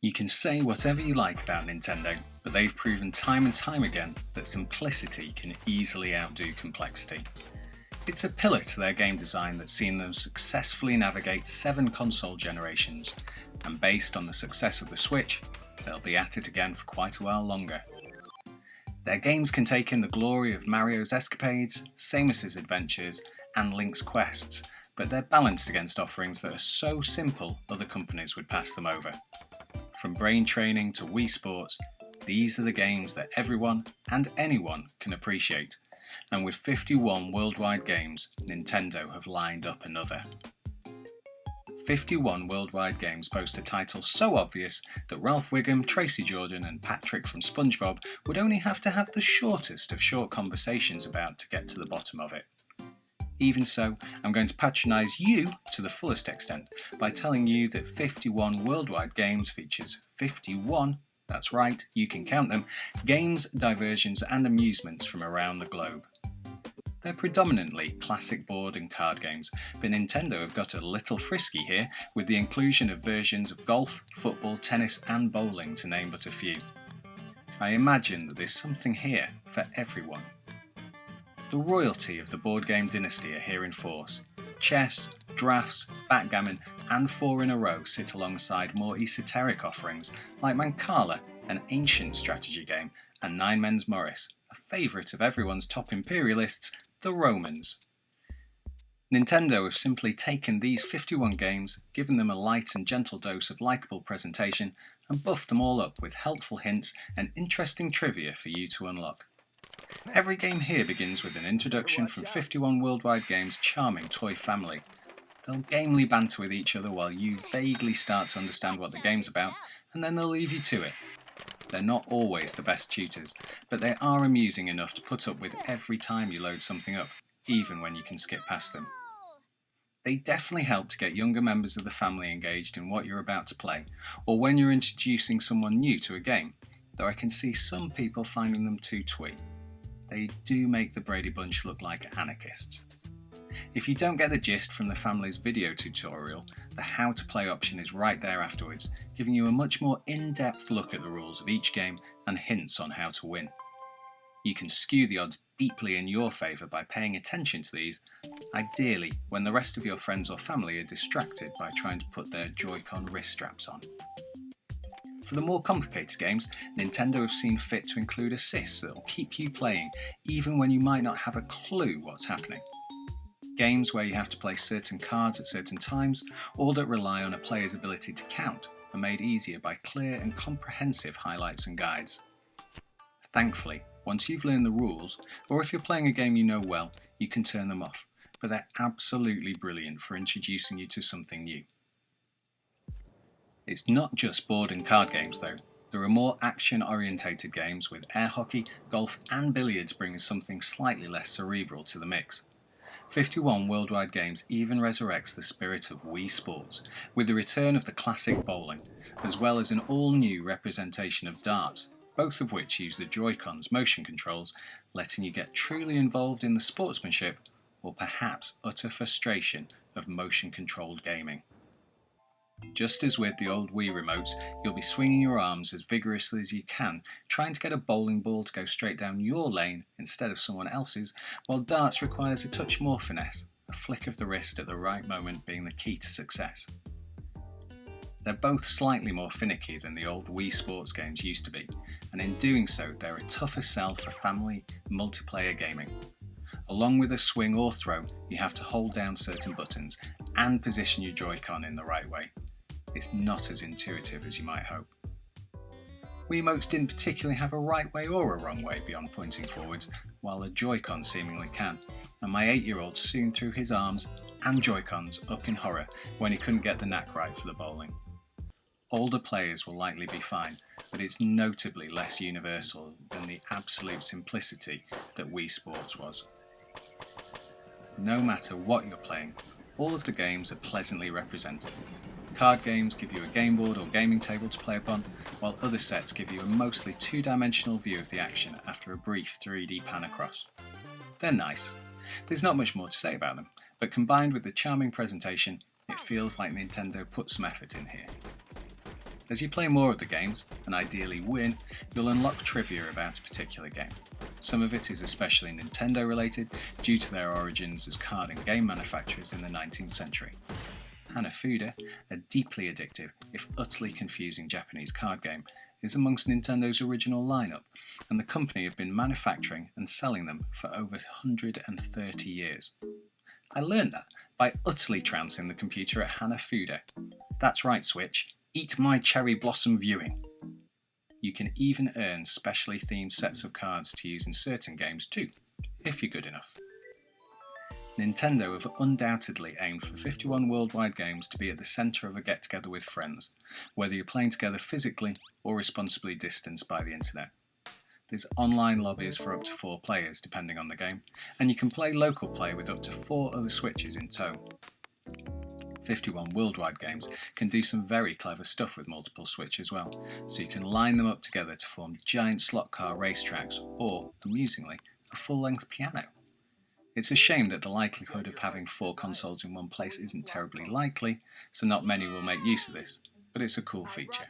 You can say whatever you like about Nintendo, but they've proven time and time again that simplicity can easily outdo complexity. It's a pillar to their game design that's seen them successfully navigate 7 console generations, and based on the success of the Switch, they'll be at it again for quite a while longer. Their games can take in the glory of Mario's escapades, Samus's adventures, and Link's quests, but they're balanced against offerings that are so simple other companies would pass them over. From brain training to Wii Sports, these are the games that everyone and anyone can appreciate. And with 51 worldwide games, Nintendo have lined up another. 51 worldwide games boast a title so obvious that Ralph Wiggum, Tracy Jordan and Patrick from SpongeBob would only have to have the shortest of short conversations about to get to the bottom of it. Even so, I'm going to patronise you to the fullest extent by telling you that 51 worldwide games features 51, that's right, you can count them, games, diversions and amusements from around the globe. They're predominantly classic board and card games, but Nintendo have got a little frisky here with the inclusion of versions of golf, football, tennis and bowling to name but a few. I imagine that there's something here for everyone. The royalty of the board game dynasty are here in force. Chess, drafts, backgammon and 4 in a row sit alongside more esoteric offerings like Mancala, an ancient strategy game, and Nine Men's Morris, a favourite of everyone's top imperialists, the Romans. Nintendo have simply taken these 51 games, given them a light and gentle dose of likeable presentation, and buffed them all up with helpful hints and interesting trivia for you to unlock. Every game here begins with an introduction from 51 worldwide games' charming toy family. They'll gamely banter with each other while you vaguely start to understand what the game's about, and then they'll leave you to it. They're not always the best tutors, but they are amusing enough to put up with every time you load something up, even when you can skip past them. They definitely help to get younger members of the family engaged in what you're about to play, or when you're introducing someone new to a game, though I can see some people finding them too twee. They do make the Brady Bunch look like anarchists. If you don't get the gist from the family's video tutorial, the how to play option is right there afterwards, giving you a much more in-depth look at the rules of each game and hints on how to win. You can skew the odds deeply in your favour by paying attention to these, ideally when the rest of your friends or family are distracted by trying to put their Joy-Con wrist straps on. For the more complicated games, Nintendo have seen fit to include assists that will keep you playing even when you might not have a clue what's happening. Games where you have to play certain cards at certain times or that rely on a player's ability to count are made easier by clear and comprehensive highlights and guides. Thankfully, once you've learned the rules, or if you're playing a game you know well, you can turn them off, but they're absolutely brilliant for introducing you to something new. It's not just board and card games though. There are more action-orientated games with air hockey, golf and billiards bringing something slightly less cerebral to the mix. 51 worldwide games even resurrects the spirit of Wii Sports, with the return of the classic bowling, as well as an all-new representation of darts, both of which use the Joy-Con's motion controls, letting you get truly involved in the sportsmanship, or perhaps utter frustration of motion-controlled gaming. Just as with the old Wii remotes, you'll be swinging your arms as vigorously as you can, trying to get a bowling ball to go straight down your lane instead of someone else's, while darts requires a touch more finesse, a flick of the wrist at the right moment being the key to success. They're both slightly more finicky than the old Wii Sports games used to be, and in doing so they're a tougher sell for family multiplayer gaming. Along with a swing or throw, you have to hold down certain buttons and position your Joy-Con in the right way. It's not as intuitive as you might hope. Wiimotes didn't particularly have a right way or a wrong way beyond pointing forwards, while a Joy-Con seemingly can, and my 8-year-old soon threw his arms and Joy-Cons up in horror when he couldn't get the knack right for the bowling. Older players will likely be fine, but it's notably less universal than the absolute simplicity that Wii Sports was. No matter what you're playing, all of the games are pleasantly represented. Card games give you a game board or gaming table to play upon, while other sets give you a mostly two-dimensional view of the action after a brief 3D pan across. They're nice. There's not much more to say about them, but combined with the charming presentation, it feels like Nintendo put some effort in here. As you play more of the games, and ideally win, you'll unlock trivia about a particular game. Some of it is especially Nintendo related due to their origins as card and game manufacturers in the 19th century. Hanafuda, a deeply addictive, if utterly confusing Japanese card game, is amongst Nintendo's original lineup, and the company have been manufacturing and selling them for over 130 years. I learned that by utterly trouncing the computer at Hanafuda. That's right, Switch, eat my cherry blossom viewing. You can even earn specially themed sets of cards to use in certain games too, if you're good enough. Nintendo have undoubtedly aimed for 51 worldwide games to be at the centre of a get-together with friends, whether you're playing together physically or responsibly distanced by the internet. There's online lobbies for up to 4 players depending on the game, and you can play local play with up to 4 other Switches in tow. 51 worldwide games can do some very clever stuff with multiple Switch as well, so you can line them up together to form giant slot car racetracks or, amusingly, a full-length piano. It's a shame that the likelihood of having 4 consoles in one place isn't terribly likely, so not many will make use of this, but it's a cool feature.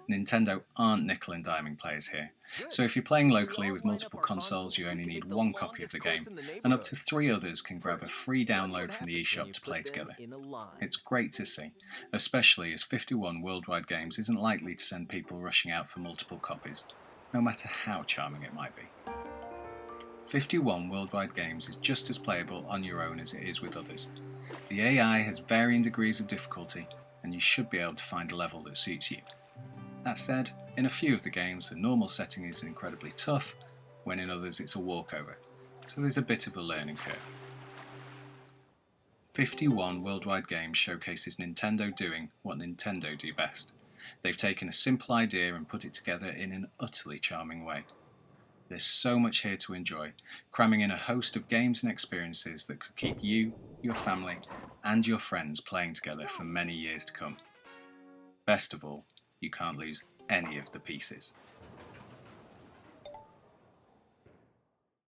Nintendo aren't nickel and diming players here, so if you're playing locally with multiple consoles you only need 1 copy of the game, and up to 3 others can grab a free download from the eShop to play together. It's great to see, especially as 51 worldwide games isn't likely to send people rushing out for multiple copies, no matter how charming it might be. 51 worldwide games is just as playable on your own as it is with others. The AI has varying degrees of difficulty, and you should be able to find a level that suits you. That said, in a few of the games the normal setting is incredibly tough, when in others it's a walkover, so there's a bit of a learning curve. 51 worldwide games showcases Nintendo doing what Nintendo do best. They've taken a simple idea and put it together in an utterly charming way. There's so much here to enjoy, cramming in a host of games and experiences that could keep you, your family, and your friends playing together for many years to come. Best of all, you can't lose any of the pieces.